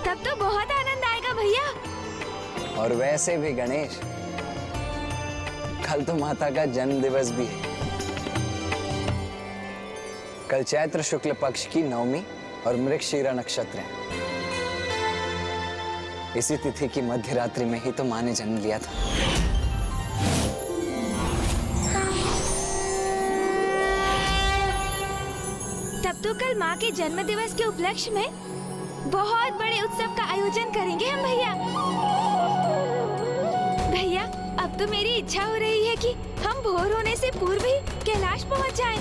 तब तो बहुत आनंद आएगा भैया। और वैसे भी गणेश, कल तो माता का जन्म दिवस भी है। कल चैत्र शुक्ल पक्ष की नवमी और मृगशीरा नक्षत्र है। इसी तिथि की मध्य रात्रि में ही तो माँ ने जन्म लिया था। तब तो कल माँ के जन्म दिवस के उपलक्ष्य में बहुत बड़े उत्सव का आयोजन करेंगे हम भैया। भैया, अब तो मेरी इच्छा हो रही है कि हम भोर होने से पूर्व ही कैलाश पहुँच जाएं।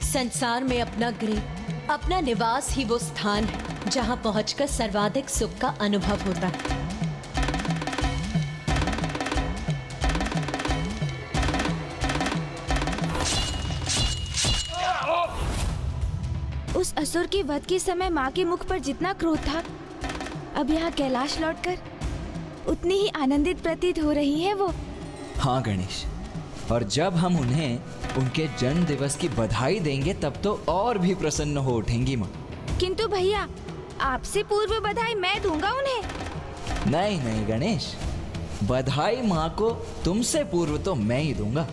संसार में अपना गृह, अपना निवास ही वो स्थान है जहां पहुंचकर सर्वाधिक सुख का अनुभव होता है। उस असुर के वध के समय माँ के मुख पर जितना क्रोध था, अब यहाँ कैलाश लौटकर उतनी ही आनंदित प्रतीत हो रही है वो। हाँ गणेश, और जब हम उन्हें उनके जन्म दिवस की बधाई देंगे तब तो और भी प्रसन्न हो उठेंगी माँ। किंतु भैया, आपसे पूर्व बधाई मैं दूंगा उन्हें। नहीं नहीं गणेश, बधाई माँ को तुमसे पूर्व तो मैं ही दूंगा।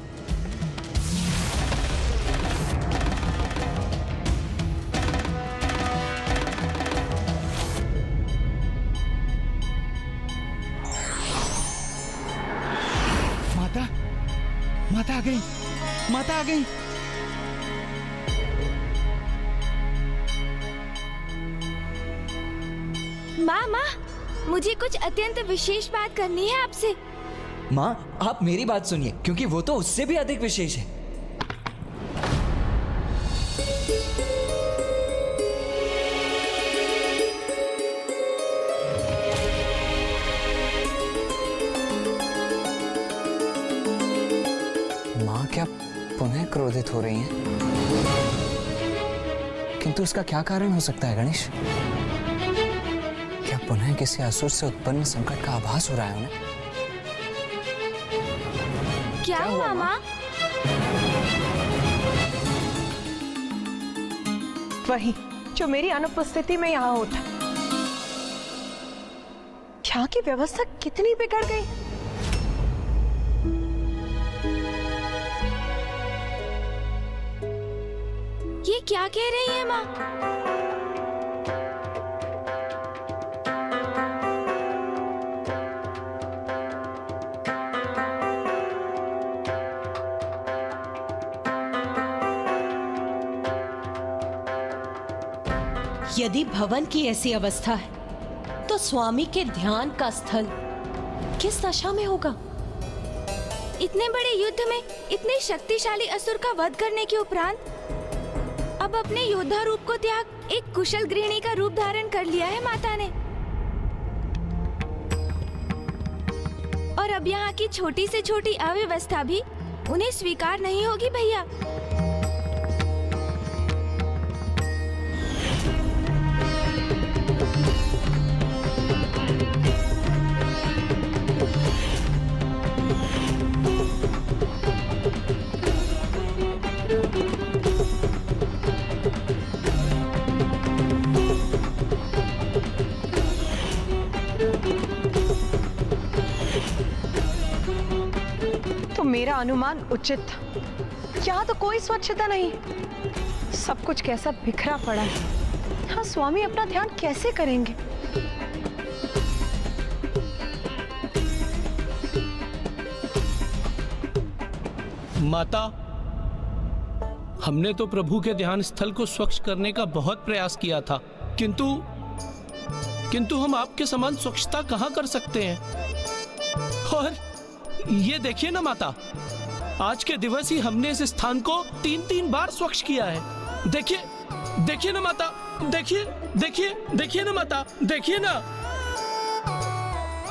माता, माता आ गई, माता आ गई। माँ, मुझे कुछ अत्यंत विशेष बात करनी है आपसे। माँ, आप मेरी बात सुनिए, क्योंकि वो तो उससे भी अधिक विशेष है। माँ क्या पुनः क्रोधित हो रही हैं? किंतु इसका क्या कारण हो सकता है गणेश? क्या पुनः किसी असुर से उत्पन्न संकट का आभास हो रहा है उन्हें? क्या हुआ माँ? वही जो मेरी अनुपस्थिति में यहाँ होता। यहाँ की व्यवस्था कितनी बिगड़ गई। ये क्या कह रही है माँ? यदि भवन की ऐसी अवस्था है तो स्वामी के ध्यान का स्थल किस दशा में होगा? इतने बड़े युद्ध में इतने शक्तिशाली असुर का वध करने के उपरांत अब अपने योद्धा रूप को त्याग एक कुशल गृहिणी का रूप धारण कर लिया है माता ने। और अब यहाँ की छोटी से छोटी अव्यवस्था भी उन्हें स्वीकार नहीं होगी भैया। मेरा अनुमान उचित था। यहाँ तो कोई स्वच्छता नहीं, सब कुछ कैसा बिखरा पड़ा है। यहाँ स्वामी अपना ध्यान कैसे करेंगे? माता, हमने तो प्रभु के ध्यान स्थल को स्वच्छ करने का बहुत प्रयास किया था, किंतु हम आपके समान स्वच्छता कहाँ कर सकते हैं। और ये देखिए ना माता, आज के दिवस ही हमने इस स्थान को 3-3 बार स्वच्छ किया है। देखिए, देखिए ना माता, देखिए, देखिए, देखिए ना माता, देखिए ना।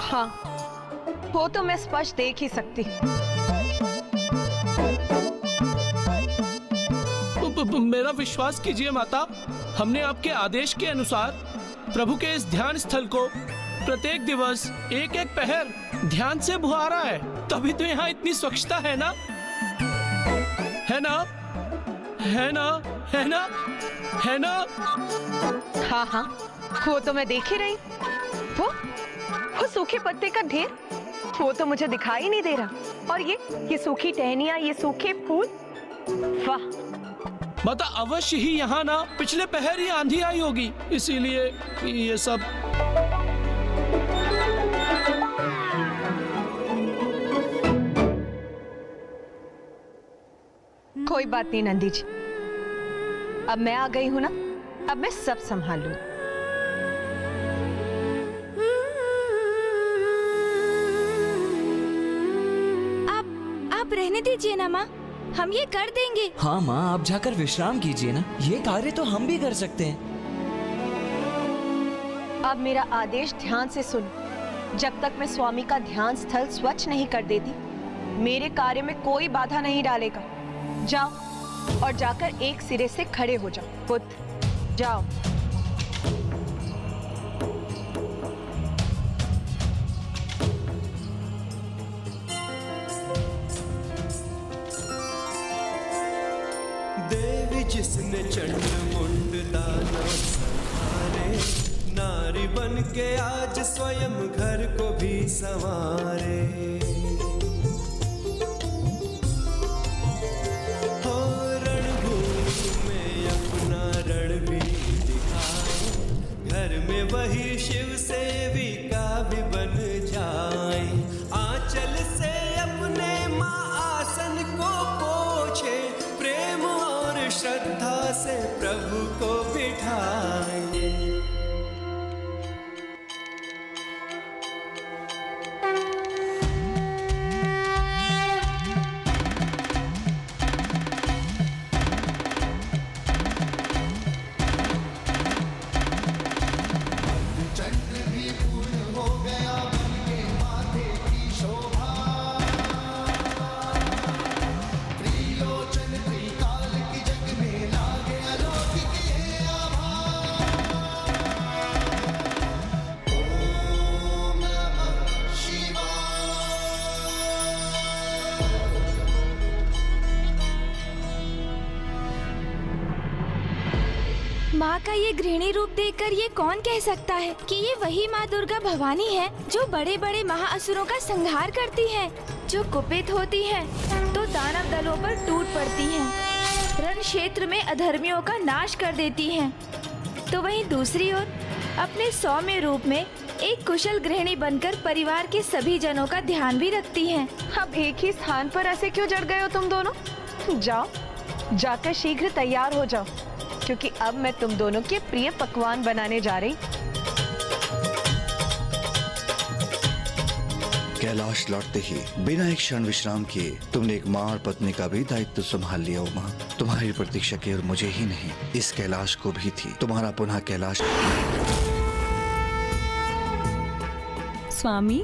हाँ, वो तो मैं स्पष्ट देख ही सकती। मेरा विश्वास कीजिए माता, हमने आपके आदेश के अनुसार प्रभु के इस ध्यान स्थल को प्रत्येक दिवस एक एक पहर ध्यान से बुहारा है, तभी तो यहाँ इतनी स्वच्छता है ना, है ना, है ना, है ना, है ना? हाँ हाँ, वो तो मैं देख ही रही। वो सूखे पत्ते का ढेर, वो तो मुझे दिखाई नहीं दे रहा। और ये सूखी टहनियां, ये सूखे फूल, वाह। माता अवश्य ही यहाँ ना पिछले पहर ही आंधी आई होगी, इसीलिए ये सब। कोई बात नहीं नंदी जी, अब मैं आ गई हूं ना, अब मैं सब संभाल लूं। आप रहने दीजिए ना माँ, हम ये कर देंगे। हाँ माँ, आप जाकर विश्राम कीजिए ना, ये कार्य तो हम भी कर सकते हैं। अब मेरा आदेश ध्यान से सुन। जब तक मैं स्वामी का ध्यान स्थल स्वच्छ नहीं कर देती, मेरे कार्य में कोई बाधा नहीं डालेगा। जाओ और जाकर एक सिरे से खड़े हो जाओ। पुत्र जाओ। देवी जिसने चंड मुंड दानव संहारे, नारी बन के आज स्वयं घर को भी संवारे। हो रणभूमि में अपना रण भी दिखाए, घर में वही शिव सेविका भी बन जाए। आंचल से अपने माँ आसन को पोछे, प्रेम और श्रद्धा से प्रभु को बिठाए। माँ का ये गृहिणी रूप देखकर ये कौन कह सकता है कि ये वही माँ दुर्गा भवानी है जो बड़े बड़े महाअसुरों का संहार करती है, जो कुपित होती है तो दानव दलों पर टूट पड़ती है, रण क्षेत्र में अधर्मियों का नाश कर देती है, तो वहीं दूसरी ओर अपने सौम्य रूप में एक कुशल गृहिणी बनकर परिवार के सभी जनों का ध्यान भी रखती है। अब एक ही स्थान पर ऐसे क्यों जड़ गए हो तुम दोनों? जाओ, जाकर शीघ्र तैयार हो जाओ, क्योंकि अब मैं तुम दोनों के प्रिय पकवान बनाने जा रही। कैलाश लौटते ही बिना एक क्षण विश्राम किए तुमने एक माँ और पत्नी का भी दायित्व संभाल लिया। उमा, तुम्हारी प्रतीक्षा केवल मुझे ही नहीं, इस कैलाश को भी थी। तुम्हारा पुनः कैलाश। स्वामी,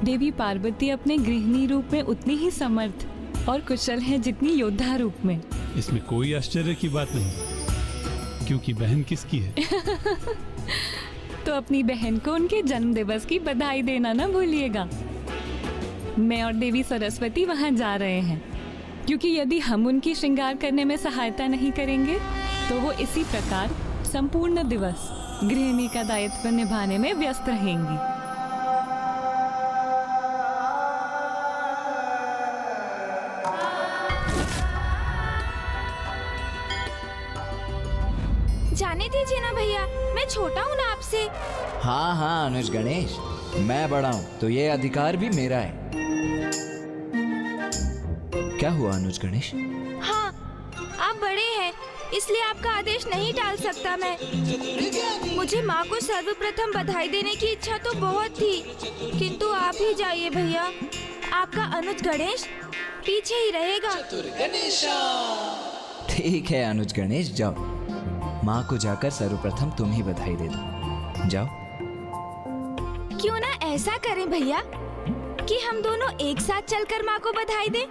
देवी पार्वती अपने गृहिणी रूप में उतनी ही समर्थ और कुशल है जितनी योद्धा रूप में। इसमें कोई आश्चर्य की बात नहीं, क्योंकि बहन किसकी है? तो अपनी बहन को उनके जन्म दिवस की बधाई देना ना भूलिएगा। मैं और देवी सरस्वती वहां जा रहे हैं, क्योंकि यदि हम उनकी श्रृंगार करने में सहायता नहीं करेंगे तो वो इसी प्रकार संपूर्ण दिवस गृहिणी का दायित्व निभाने में व्यस्त रहेंगी। जाने दीजिए ना भैया, मैं छोटा हूँ ना आपसे। हाँ हाँ अनुज गणेश, मैं बड़ा हूँ तो ये अधिकार भी मेरा है। क्या हुआ अनुज गणेश? हाँ, आप बड़े हैं, इसलिए आपका आदेश नहीं टाल सकता मैं। मुझे माँ को सर्वप्रथम बधाई देने की इच्छा तो बहुत थी, किंतु आप ही जाइए भैया, आपका अनुज गणेश पीछे ही रहेगा। ठीक है अनुज गणेश, जाओ, माँ को जाकर सर्वप्रथम तुम ही बधाई दे दो। जाओ। क्यों ना ऐसा करें भैया कि हम दोनों एक साथ चलकर माँ को बधाई दें?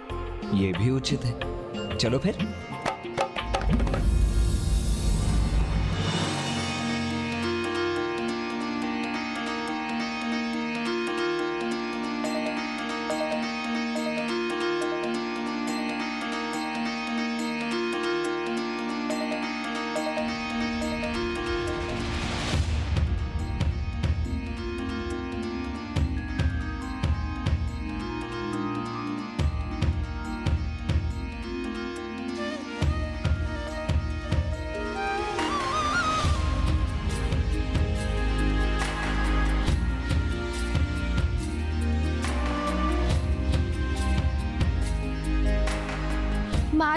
ये भी उचित है, चलो फिर।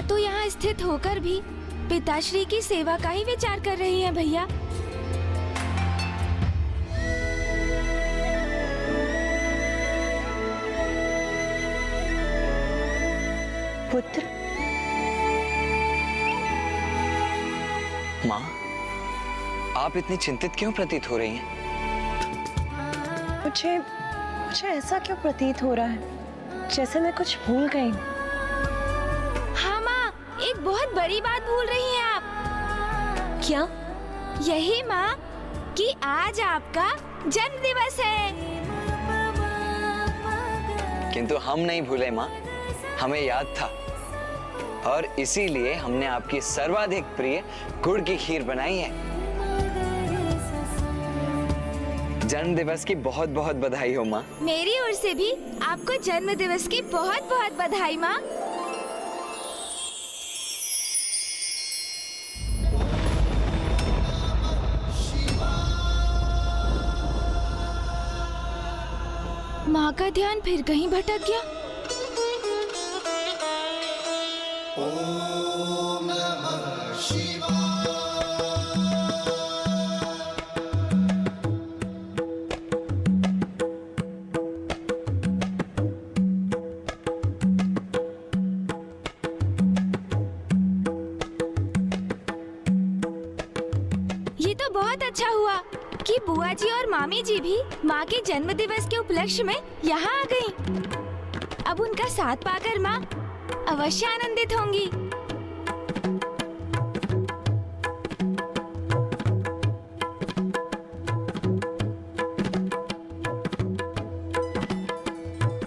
तो यहाँ स्थित होकर भी पिताश्री की सेवा का ही विचार कर रही हैं भैया। पुत्र, माँ, आप इतनी चिंतित क्यों प्रतीत हो रही हैं? मुझे ऐसा क्यों प्रतीत हो रहा है जैसे मैं कुछ भूल गई। हाँ माँ, एक बहुत बड़ी बात भूल रही हैं आप। क्या? यही माँ कि आज आपका जन्म दिवस है। किंतु हम नहीं भूले माँ, हमें याद था और इसीलिए हमने आपकी सर्वाधिक प्रिय गुड़ की खीर बनाई है। जन्म दिवस की बहुत बहुत बधाई हो माँ। मेरी ओर से भी आपको जन्म दिवस की बहुत बहुत बधाई माँ। माँ का ध्यान फिर कहीं भटक गया। ओम नमः शिवाय। ये तो बहुत अच्छा हुआ कि बुआ जी और मामी जी भी माँ के जन्म दिवस के उपलक्ष्य में यहाँ आ गईं। अब उनका साथ पाकर माँ अवश्य आनंदित होंगी।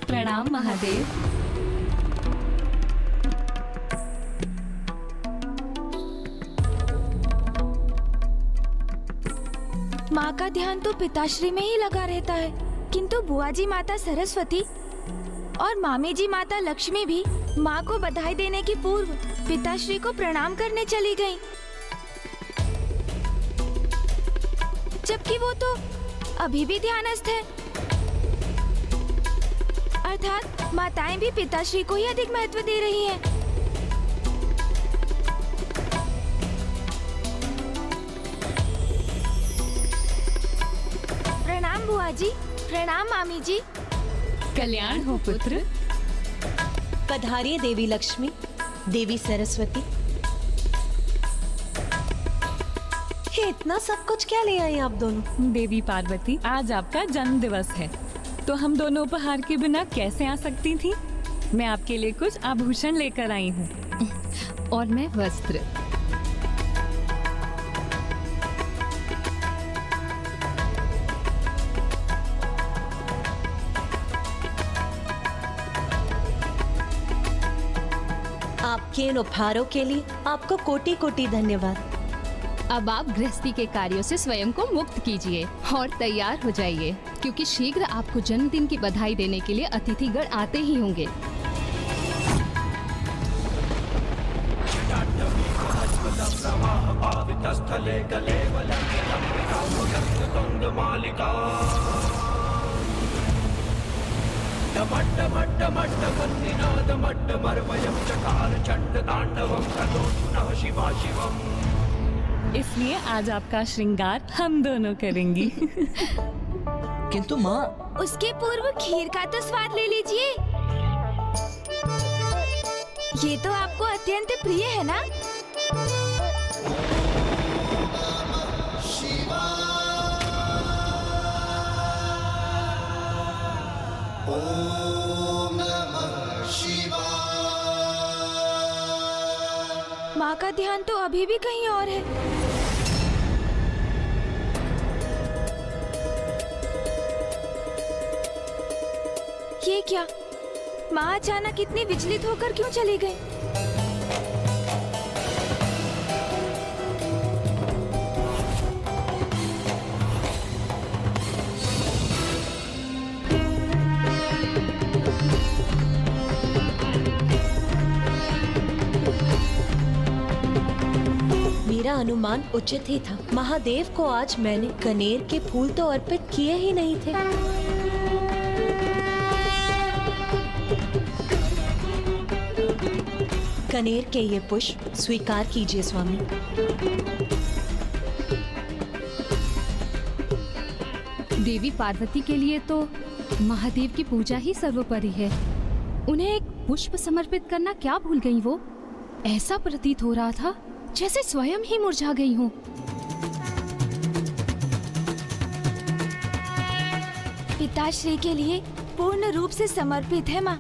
प्रणाम महादेव। माँ का ध्यान तो पिताश्री में ही लगा रहता है, किंतु बुआ जी माता सरस्वती और मामी जी माता लक्ष्मी भी माँ को बधाई देने की पूर्व पिताश्री को प्रणाम करने चली गईं। जबकि वो तो अभी भी ध्यानस्थ है। अर्थात माताएं भी पिताश्री को ही अधिक महत्व दे रही हैं। प्रणाम बुआ जी, प्रणाम मामी जी। कल्याण हो पुत्र। पधारिए देवी लक्ष्मी, देवी सरस्वती। ये इतना सब कुछ क्या ले आए आप दोनों? देवी पार्वती, आज आपका जन्म दिवस है, तो हम दोनों उपहार के बिना कैसे आ सकती थी? मैं आपके लिए कुछ आभूषण लेकर आई हूँ और मैं वस्त्र। आपके इन उपहारों के लिए आपको कोटि कोटि धन्यवाद। अब आप गृहस्थी के कार्यों से स्वयं को मुक्त कीजिए और तैयार हो जाइए, क्योंकि शीघ्र आपको जन्मदिन की बधाई देने के लिए अतिथिगण आते ही होंगे। इसलिए आज आपका श्रृंगार हम दोनों करेंगी। किंतु माँ, उसके पूर्व खीर का तो स्वाद ले लीजिए। ये तो आपको अत्यंत प्रिय है ना? ओम नमः शिवाय। माँ का ध्यान तो अभी भी कहीं और है। ये क्या? माँ अचानक इतनी विचलित होकर क्यों चली गई? मेरा अनुमान उचित ही था। महादेव को आज मैंने कनेर के फूल तो अर्पित किए ही नहीं थे। कनेर के ये पुष्प स्वीकार कीजिए स्वामी। देवी पार्वती के लिए तो महादेव की पूजा ही सर्वोपरि है। उन्हें एक पुष्प समर्पित करना क्या भूल गई वो? ऐसा प्रतीत हो रहा था जैसे स्वयं ही मुरझा गई हूँ। पिताश्री के लिए पूर्ण रूप से समर्पित है माँ।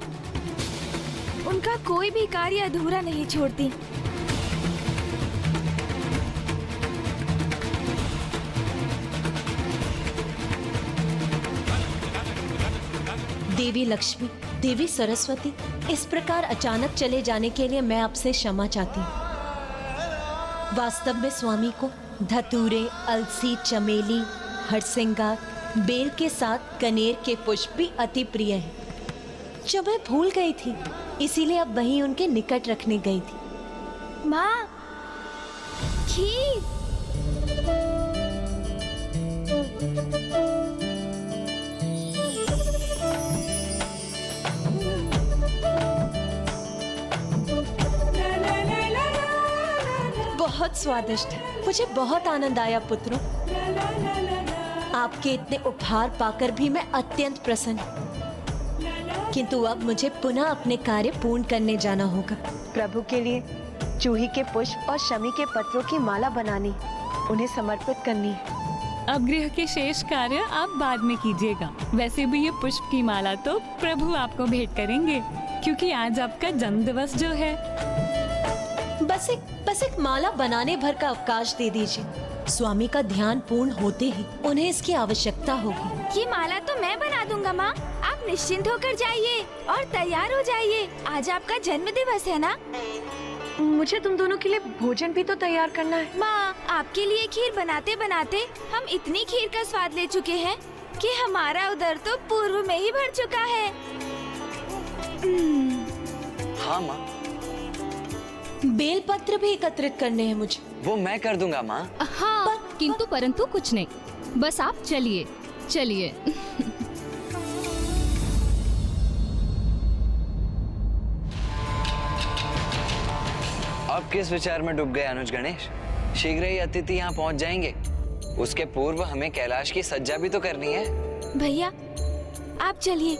उनका कोई भी कार्य अधूरा नहीं छोड़ती। देवी लक्ष्मी, देवी सरस्वती, इस प्रकार अचानक चले जाने के लिए मैं आपसे क्षमा चाहती हूँ। वास्तव में स्वामी को धतूरे, अलसी, चमेली, हरसिंगार, बेल के साथ कनेर के पुष्प भी अति प्रिय हैं, जो मैं भूल गई थी, इसीलिए अब वहीं उनके निकट रखने गई थी। माँ, खीर। बहुत स्वादिष्ट है। मुझे बहुत आनंद आया पुत्रों। आपके इतने उपहार पाकर भी मैं अत्यंत प्रसन्न हूँ। किंतु अब मुझे पुनः अपने कार्य पूर्ण करने जाना होगा। प्रभु के लिए चूही के पुष्प और शमी के पत्रों की माला बनानी, उन्हें समर्पित करनी है। अब गृह के शेष कार्य आप बाद में कीजिएगा। वैसे भी ये पुष्प की माला तो प्रभु आपको भेंट करेंगे, क्योंकि आज आपका जन्म दिवस जो है। बस एक माला बनाने भर का अवकाश दे दीजिए। स्वामी का ध्यान पूर्ण होते ही उन्हें इसकी आवश्यकता होगी। ये माला तो मैं बना दूंगा माँ। आप निश्चिंत होकर जाइए और तैयार हो जाइए। आज आपका जन्म दिवस है ना? मुझे तुम दोनों के लिए भोजन भी तो तैयार करना है। माँ, आपके लिए खीर बनाते बनाते हम इतनी खीर का स्वाद ले चुके हैं कि हमारा उदर तो पूर्व में ही भर चुका है। हाँ माँ। बेलपत्र भी एकत्रित करने हैं मुझे। वो मैं कर दूंगा माँ। हाँ, किंतु परंतु कुछ नहीं, बस आप चलिए चलिए। अब किस विचार में डूब गए अनुज गणेश? शीघ्र ही अतिथि यहाँ पहुँच जाएंगे। उसके पूर्व हमें कैलाश की सज्जा भी तो करनी है। भैया, आप चलिए,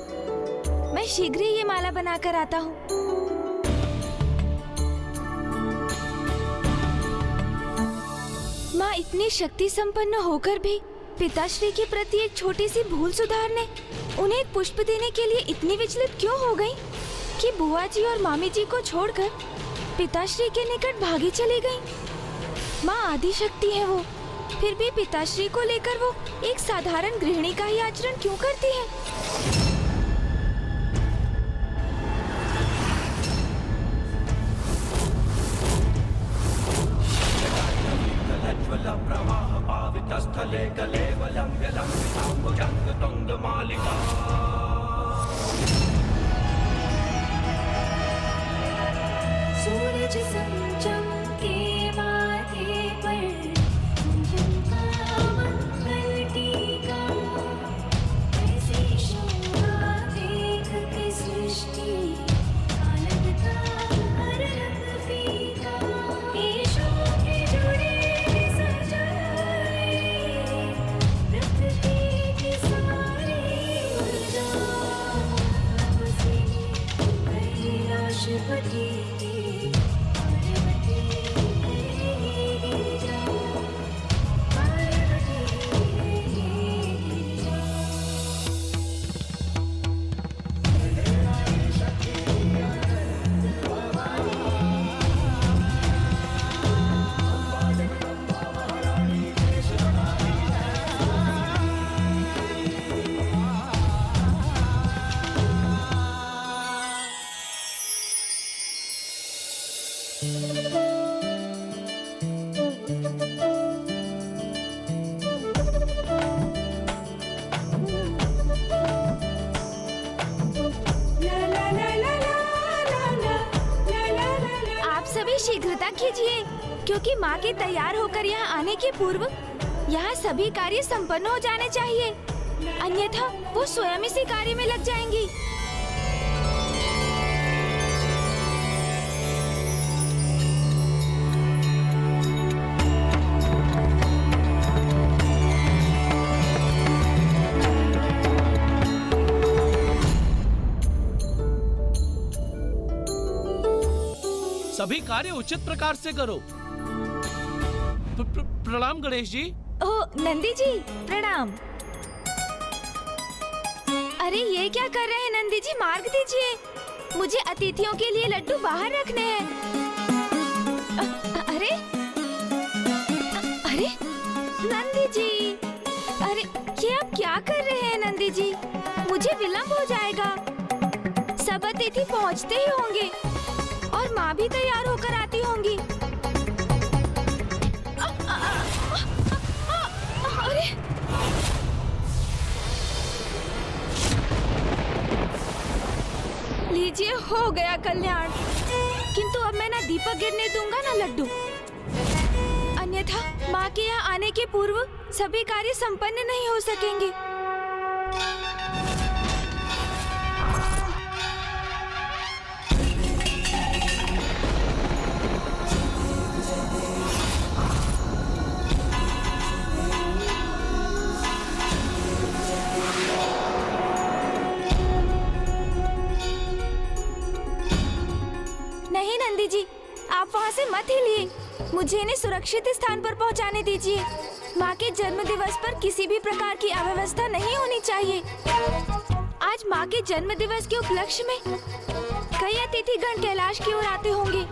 मैं शीघ्र ही ये माला बनाकर आता हूँ। माँ इतनी शक्ति संपन्न होकर भी पिताश्री के प्रति एक छोटी सी भूल सुधारने, उन्हें एक पुष्प देने के लिए इतनी विचलित क्यों हो गई कि बुआ जी और मामी जी को छोड़कर पिताश्री के निकट भागी चली गई। माँ आदि शक्ति है वो, फिर भी पिताश्री को लेकर वो एक साधारण गृहिणी का ही आचरण क्यों करती है? सूरज चमके माथे पर चमका मंगल टीका, ऐसी शोभा देख के सृष्टि का लगता हर रंग फीका। ईशों के जुड़े सजाए प्रकृति की सारी ऊर्जा, उसी कैलाशपति शीघ्रता कीजिए, क्योंकि माँ के तैयार होकर यहाँ आने के पूर्व यहाँ सभी कार्य संपन्न हो जाने चाहिए, अन्यथा वो स्वयं इसी कार्य में लग जाएंगी। सभी कार्य उचित प्रकार से करो। प्रणाम गणेश जी। ओह नंदी जी प्रणाम। अरे ये क्या कर रहे हैं नंदी जी, मार्ग दीजिए। मुझे अतिथियों के लिए लड्डू बाहर रखने हैं। अरे अरे नंदी जी, अरे ये आप क्या कर रहे हैं नंदी जी? मुझे विलंब हो जाएगा। सब अतिथि पहुंचते ही होंगे और माँ भी तैयार होकर आती होंगी। अरे लीजिए, हो गया कल्याण। किंतु अब मैं ना दीपक गिरने दूंगा ना लड्डू, अन्यथा माँ के यहाँ आने के पूर्व सभी कार्य संपन्न नहीं हो सकेंगे। नहीं नंदी जी, आप वहाँ से मत हिलिए। मुझे इन्हें सुरक्षित स्थान पर पहुँचाने दीजिए। माँ के जन्म दिवस पर किसी भी प्रकार की अव्यवस्था नहीं होनी चाहिए। आज माँ के जन्म दिवस के उपलक्ष्य में कई अतिथिगण कैलाश की ओर आते होंगे।